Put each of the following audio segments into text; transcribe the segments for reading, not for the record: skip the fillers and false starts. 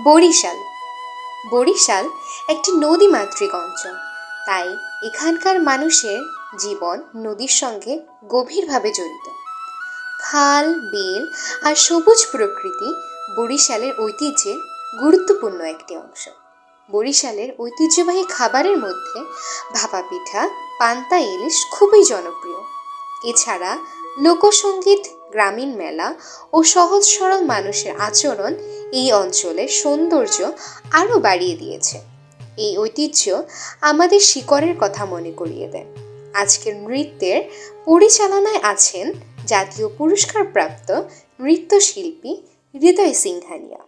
বরিশাল। বরিশাল একটি নদীমাতৃক অঞ্চল, তাই এখানকার মানুষের জীবন নদীর সঙ্গে গভীরভাবে জড়িত। খাল, বিল আর সবুজ প্রকৃতি বরিশালের ঐতিহ্যের গুরুত্বপূর্ণ একটি অংশ। বরিশালের ঐতিহ্যবাহী খাবারের মধ্যে ভাপা পিঠা, পান্তা ইলিশ খুবই জনপ্রিয়। এছাড়া লোকসঙ্গীত, গ্রামীণ মেলা ও সহজ সরল মানুষের আচরণ এই অঞ্চলের সৌন্দর্য আরও বাড়িয়ে দিয়েছে। এই ঐতিহ্য আমাদের শিকড়ের কথা মনে করিয়ে দেয়। আজকের নৃত্যের পরিচালনায় আছেন জাতীয় পুরস্কারপ্রাপ্ত নৃত্যশিল্পী হৃদয় সিংহানিয়া।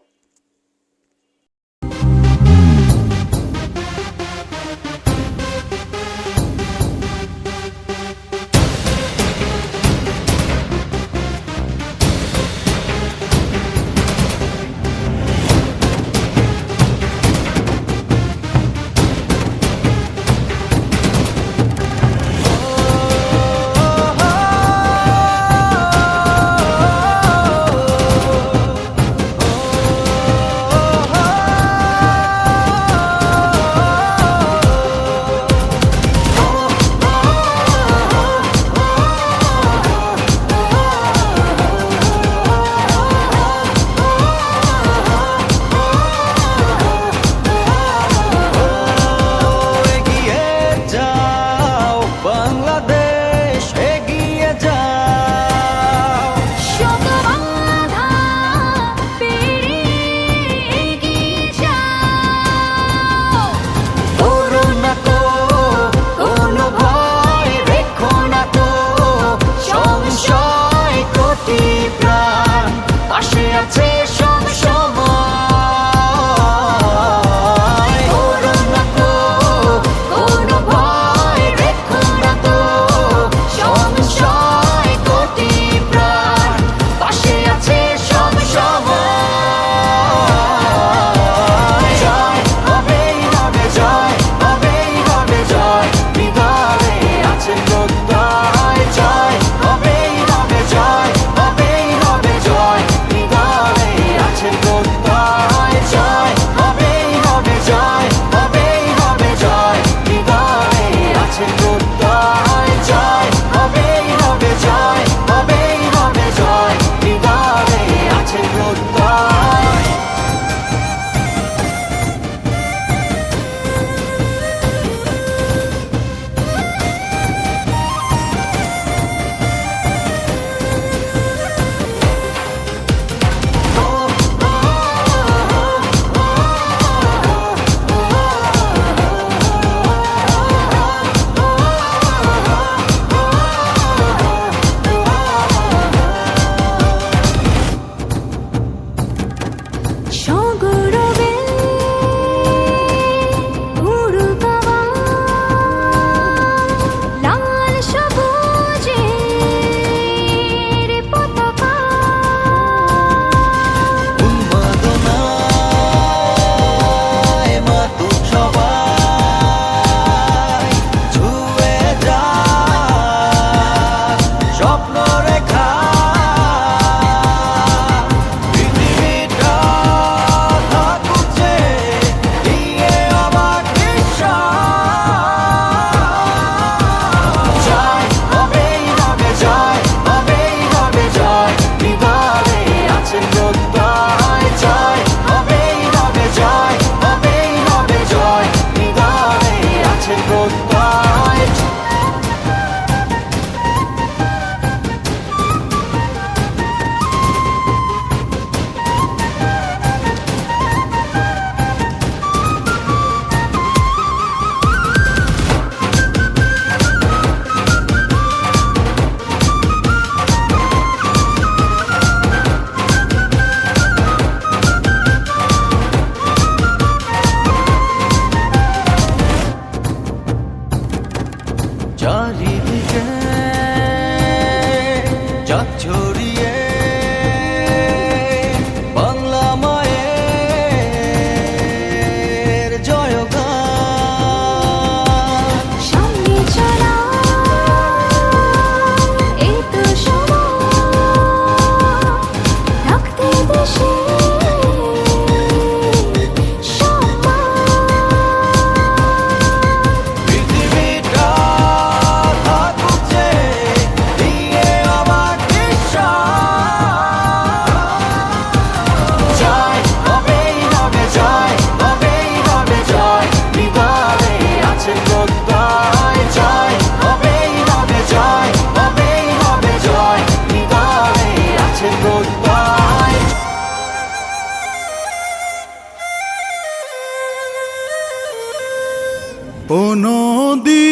ও নদী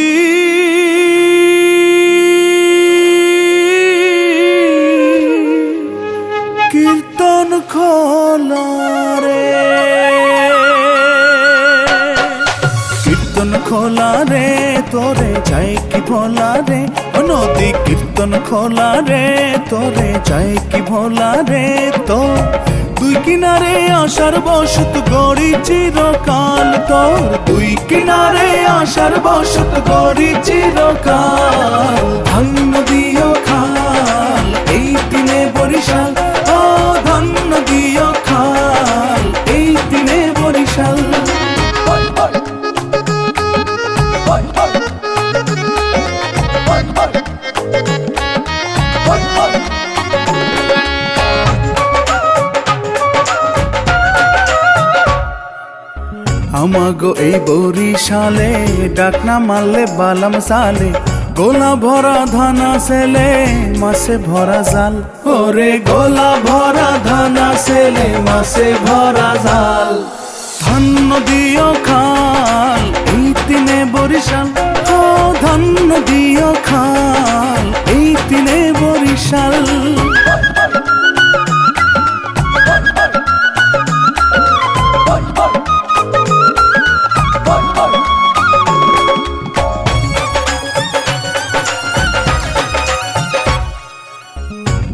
কীর্তন খোলা রে, কীর্তন খোলা রে তোরে যাই কি ভোলা রে, ও নদী কীর্তন খোলা রে তোরে যাই কি ভোলা রে। তো দুই কিনারে আশার বসত গড়ি চিরকাল, তোর দুই কিনারে আশার বসত গড়ি চিরকাল। ধন্য দিও খাল এই দিনে বরিশাল, ও ধন্য দিও খাল এই দিনে বরিশাল। আমাগো এই বরিশালে ডাকনা মারলে বালাম সালে, গোলা ভরা ধানা সেলে মাসে ভরা জাল, ওরে গোলা ভরা ধানা সেলে মাসে ভরা জাল। ধন্য দিও খাল এই দিনে বরিশাল, ও ধন্য দিও খাল এই দিনে বরিশাল।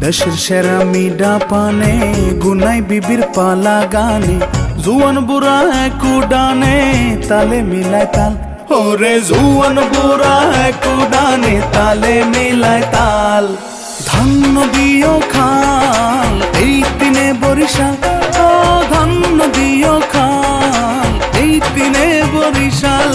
দেশের সেরা মিডা পানে গুনাই বিবির পালা গানে, জুয়ান বুড়া এক উডানে তালে মিলায় তাল, ওরে জুয়ান বুড়া এক উডানে তালে মিলায় তাল। ধন্য দিও খাল এই দিনে বরিশাল, ও ধন্য দিও খাল এই দিনে বরিশাল।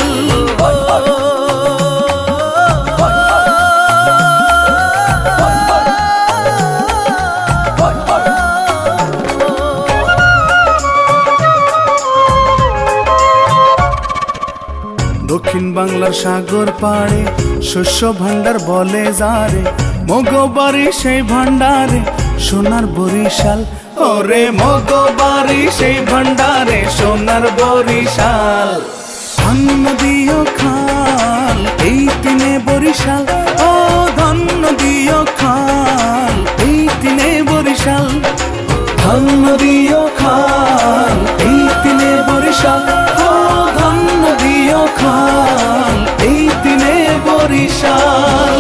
দক্ষিণ বাংলার সাগর পাড়ে শস্য ভান্ডার বলে যারে, মগো বাড়ি সেই ভান্ডারে সোনার বরিশাল, ওরে মগো বাড়ি সেই ভান্ডারে সোনার বরিশাল। ধন্য দিও খাল এই দিনে বরিশাল, ও ধন্য দিও খাল এই দিনে বরিশাল। ধন্য দিও খাল এই দিনে বরিশাল, ও ধন্য দিও খাল এই দিনে বরিশাল।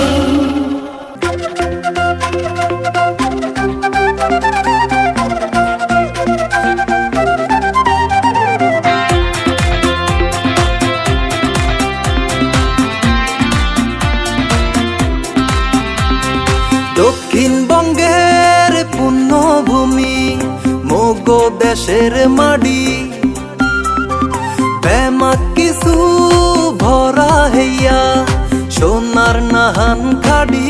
দক্ষিণবঙ্গের পুণ্যভূমি মগো দেশের মাটি, বেমাক কিছু ভরা হইয়া সোনার নাহান খাড়ি।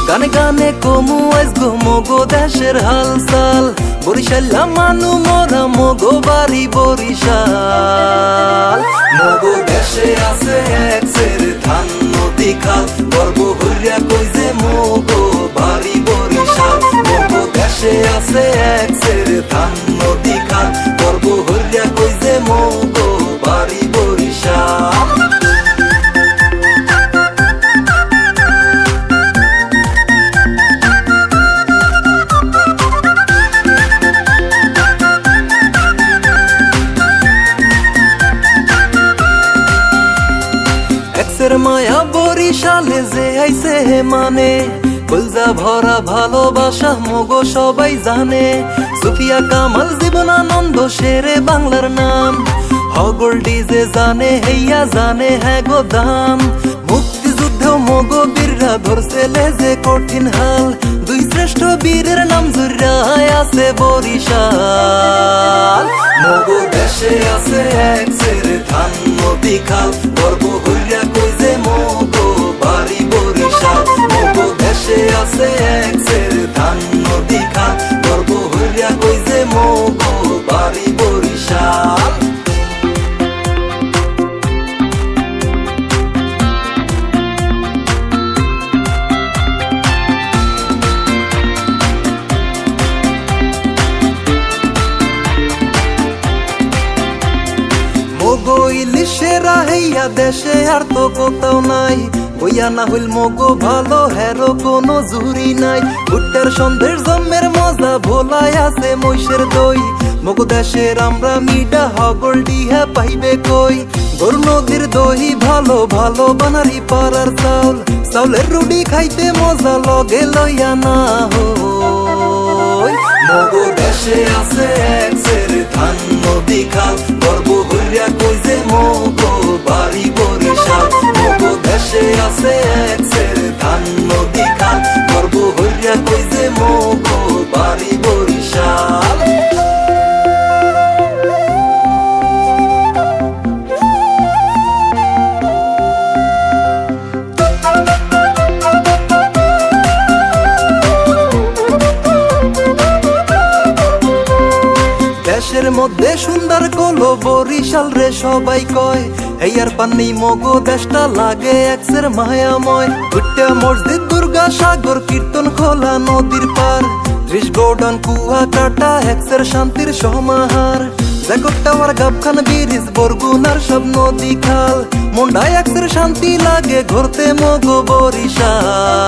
গানে গানে কমু আইসগো মগো দেশের হালচাল, বরিশাল মানু মোরা মগো বাড়ি বরিশাল। মগো দেশে আছে এক সের ধান নদী খাল, গর্ব হইয়া কই যে মগো বাড়ি বরিশাল। মগো দেশে আছে এক সের ধান নদী খাল, গর্ব হইয়া কই যে মগো বাড়ি বরিশাল। মায়া বরিশালে যে আইছে মানে, কলজা ভরা ভালোবাসা মগো সবাই জানে। সুফিয়া কামাল জীবনানন্দ শেরে বাংলার নাম, হগল ডিজে জানে হেইয়া জানে হ্যাঁ গো দাম। মুক্তিযুদ্ধে মগো বীররা ধরছে লেজে কঠিন হাল, দুই শ্রেষ্ঠ বীরের নাম জুড়ায় আছে বরিশাল। মগো দেশে আছে এক সের ধান নদী খাল, গর্ব হইয়া কই যে মগো বাড়ি বরিশাল। মগো দেশে আছে এক সের ধান নদী খাল, গর্ব হইয়া কই যে মগো বাড়ি বরিশাল। মায়া দেশে আর তো কোথাও নাই কইয়া না হইল মগো ভালো হেরো কোনো জুরি নাই ভুট্টার সন্ধ্যের জন্মের মজা ভোলায় আছে মহিষের দই মগো দেশের আমরা মিডা হগল ডিহা পাইবে কই গরু নদীর দই ভালো ভালো বানারি পাড়ার চাউল চাউলের রুটি খাইতে মজা লগে লইয়া না হই মগো দেশে আছে এক সের ধান নদী খাল গর্ব হইয়া কই যে মগো বাড়ি বরিশাল মগো দেশে আছে এক সের ধান নদী খাল গর্ব হইয়া কই যে মগো বাড়ি বরিশাল দেশের মধ্যে সুন্দর কলো বরিশাল রে সবাই কয় এই আর পানি মগো দেশটা লাগে একসের মায়াময় ভুট্টা মসজিদ দুর্গা সাগর কীর্তন খোলা নদীর পার 30 গোডান কুয়া কাটা একসের শান্তির সমাহার জ্যাকব টাওয়ার গাবখান ব্রিজ বরগুনার সব নদী খাল মুন্ডায় একসের শান্তি লাগে ঘুরতে মগো বরিশাল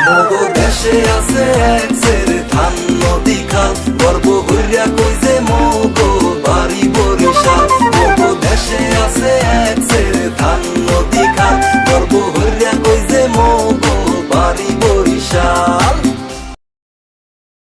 মগো দেশে আছে একসের ধান নদী খাল গর্ব হইয়া কই যে মগো বাড়ি বরিশাল মগো দেশে আছে একসের ধান নদী খাল গর্ব হইয়া কই যে